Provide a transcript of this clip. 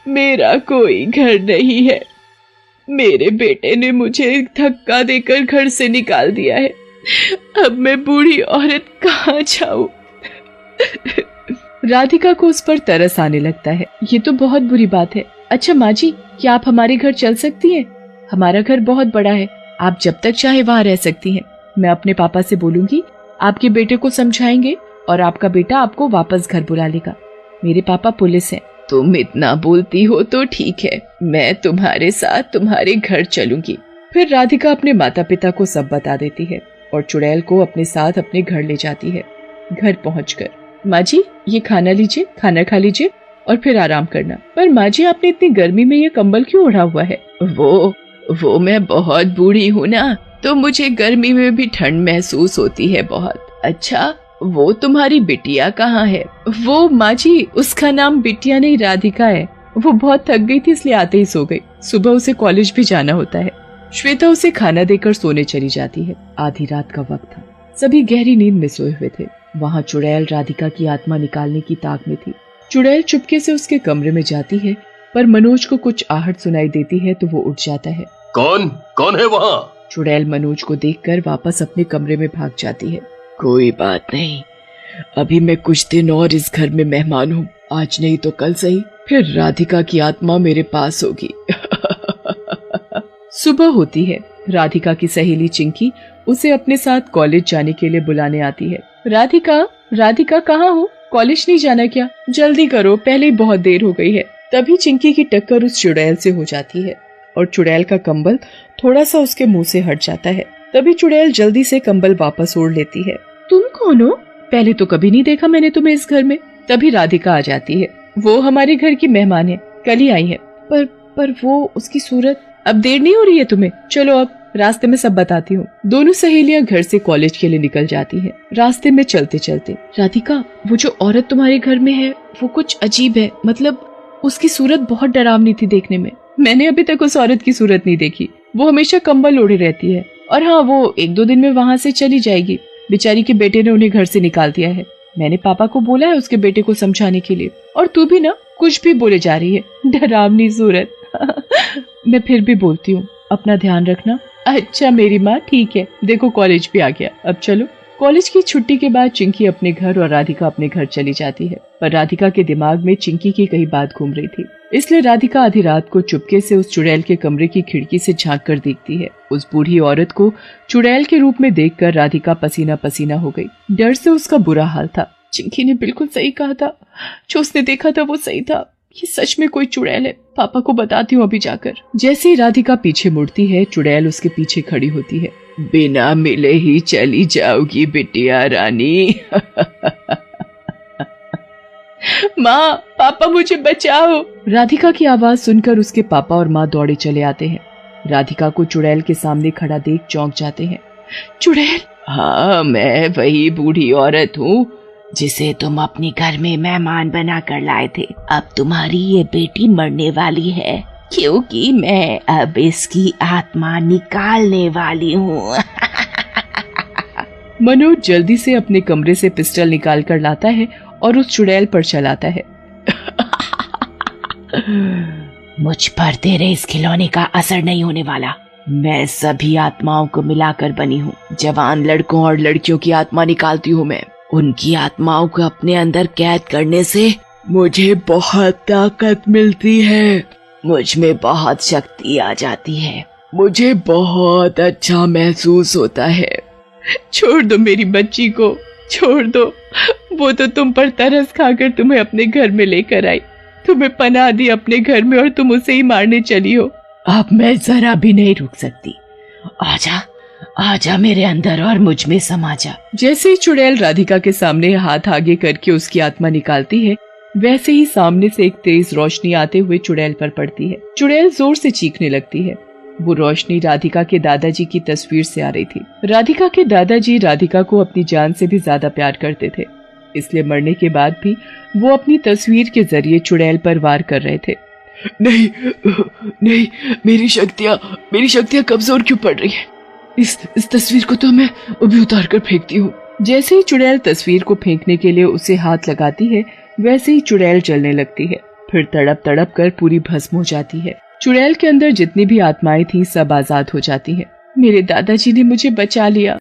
मेरा कोई घर नहीं है। मेरे बेटे ने मुझे धक्का देकर घर से निकाल दिया है। अब मैं बूढ़ी औरत कहाँ जाऊं? राधिका को उस पर तरस आने लगता है। ये तो बहुत बुरी बात है। अच्छा माँ जी, क्या आप हमारे घर चल सकती हैं? हमारा घर बहुत बड़ा है, आप जब तक चाहे वहाँ रह सकती हैं। मैं अपने पापा से बोलूंगी, आपके बेटे को समझाएंगे और आपका बेटा आपको वापस घर बुला लेगा। मेरे पापा पुलिस हैं। तुम इतना बोलती हो तो ठीक है, मैं तुम्हारे साथ तुम्हारे घर चलूंगी। फिर राधिका अपने माता पिता को सब बता देती है और चुड़ैल को अपने साथ अपने घर ले जाती है। घर पहुंचकर, माँ जी ये खाना लीजिए, खाना खा लीजिए और फिर आराम करना। पर माँ जी, आपने इतनी गर्मी में ये कंबल क्यों ओढ़ा हुआ है? वो मैं बहुत बूढ़ी हूँ ना, तो मुझे गर्मी में भी ठंड महसूस होती है बहुत। अच्छा, वो तुम्हारी बिटिया कहाँ है? वो माँ जी, उसका नाम बिटिया नहीं राधिका है। वो बहुत थक गई थी इसलिए आते ही सो गई। सुबह उसे कॉलेज भी जाना होता है। श्वेता उसे खाना देकर सोने चली जाती है। आधी रात का वक्त था, सभी गहरी नींद में सोए हुए थे। वहाँ चुड़ैल राधिका की आत्मा निकालने की ताक में थी। चुड़ैल चुपके से उसके कमरे में जाती है, पर मनोज को कुछ आहट सुनाई देती है तो वो उठ जाता है। कौन है वहाँ? चुड़ैल मनोज को देखकर वापस अपने कमरे में भाग जाती है। कोई बात नहीं, अभी मैं कुछ दिन और इस घर में मेहमान हूँ, आज नहीं तो कल सही, फिर राधिका की आत्मा मेरे पास होगी। सुबह होती है। राधिका की सहेली चिंकी उसे अपने साथ कॉलेज जाने के लिए बुलाने आती है। राधिका कहाँ हो? कॉलेज नहीं जाना क्या? जल्दी करो, पहले ही बहुत देर हो गई है। तभी चिंकी की टक्कर उस चुड़ैल से हो जाती है और चुड़ैल का कंबल थोड़ा सा उसके मुंह से हट जाता है। तभी चुड़ैल जल्दी से कंबल वापस ओढ़ लेती है। तुम कौन हो? पहले तो कभी नहीं देखा मैंने तुम्हें इस घर में। तभी राधिका आ जाती है। वो हमारे घर की मेहमान है, कल ही आई है। पर वो उसकी सूरत। अब देर नहीं हो रही है तुम्हें? चलो अब रास्ते में सब बताती हूँ। दोनों सहेलियां घर से कॉलेज के लिए निकल जाती हैं। रास्ते में चलते चलते, राधिका, वो जो औरत तुम्हारे घर में है वो कुछ अजीब है, मतलब उसकी सूरत बहुत डरावनी थी देखने में। मैंने अभी तक उस औरत की सूरत नहीं देखी। वो हमेशा कंबल ओढ़े रहती है और हाँ, वो 1-2 दिन में वहाँ से चली जाएगी। बेचारी के बेटे ने उन्हें घर से निकाल दिया है। मैंने पापा को बोला है उसके बेटे को समझाने के लिए। और तू भी ना कुछ भी बोले जा रही है, डरावनी सूरत। मैं फिर भी बोलती हूँ, अपना ध्यान रखना। अच्छा मेरी माँ, ठीक है। देखो कॉलेज भी आ गया, अब चलो। कॉलेज की छुट्टी के बाद चिंकी अपने घर और राधिका अपने घर चली जाती है। पर राधिका के दिमाग में चिंकी की कई बात घूम रही थी, इसलिए राधिका आधी रात को चुपके से उस चुड़ैल के कमरे की खिड़की से झांक कर देखती है। उस बूढ़ी औरत को चुड़ैल के रूप में देखकर राधिका पसीना पसीना हो गई। डर से उसका बुरा हाल था। चिंकी ने बिल्कुल सही कहा था, जो उसने देखा था वो सही था। ये सच में कोई चुड़ैल है। पापा को बताती हूँ अभी जाकर। जैसे ही राधिका पीछे मुड़ती है, चुड़ैल उसके पीछे खड़ी होती है। बिना मिले ही चली जाओगी बिटिया रानी। माँ, पापा मुझे बचाओ। राधिका की आवाज सुनकर उसके पापा और माँ दौड़े चले आते हैं। राधिका को चुड़ैल के सामने खड़ा देख चौंक जाते हैं। चुड़ैल? हाँ, मैं वही बूढ़ी औरत हूँ जिसे तुम अपने घर में मेहमान बना कर लाए थे। अब तुम्हारी ये बेटी मरने वाली है, क्योंकि मैं अब इसकी आत्मा निकालने वाली हूँ। मनोज जल्दी से अपने कमरे से पिस्टल निकाल कर लाता है और उस चुड़ैल पर चलाता है। मुझ पर तेरे इस खिलौने का असर नहीं होने वाला। मैं सभी आत्माओं को मिलाकर बनी हूँ। जवान लड़कों और लड़कियों की आत्मा निकालती हूँ मैं। उनकी आत्माओं को अपने अंदर कैद करने से मुझे बहुत ताकत मिलती है। मुझ में बहुत शक्ति आ जाती है। मुझे बहुत अच्छा महसूस होता है। छोड़ दो मेरी बच्ची को, छोड़ दो। वो तो तुम पर तरस खाकर तुम्हें अपने घर में लेकर आई, तुम्हें पनाह दी अपने घर में और तुम उसे ही मारने चली हो। अब मैं जरा भी नहीं रुक सकती। आजा, आजा मेरे अंदर और मुझ में समा जा। जैसे ही चुड़ैल राधिका के सामने हाथ आगे करके उसकी आत्मा निकालती है, वैसे ही सामने से एक तेज रोशनी आते हुए चुड़ैल पर पड़ती है। चुड़ैल जोर से चीखने लगती है। वो रोशनी राधिका के दादाजी की तस्वीर से आ रही थी। राधिका के दादाजी राधिका को अपनी जान से भी ज्यादा प्यार करते थे, इसलिए मरने के बाद भी वो अपनी तस्वीर के जरिए चुड़ैल पर वार कर रहे थे। नहीं, नहीं, मेरी शक्तियाँ कमजोर क्यों पड़ रही है? इस तस्वीर को तो मैं अभी उतार कर फेंकती हूँ। जैसे ही चुड़ैल तस्वीर को फेंकने के लिए उसे हाथ लगाती है, वैसे ही चुड़ैल जलने लगती है। फिर तड़प तड़प कर पूरी भस्म हो जाती है। चुड़ैल के अंदर जितनी भी आत्माएं थी सब आजाद हो जाती हैं। मेरे दादाजी ने मुझे बचा लिया।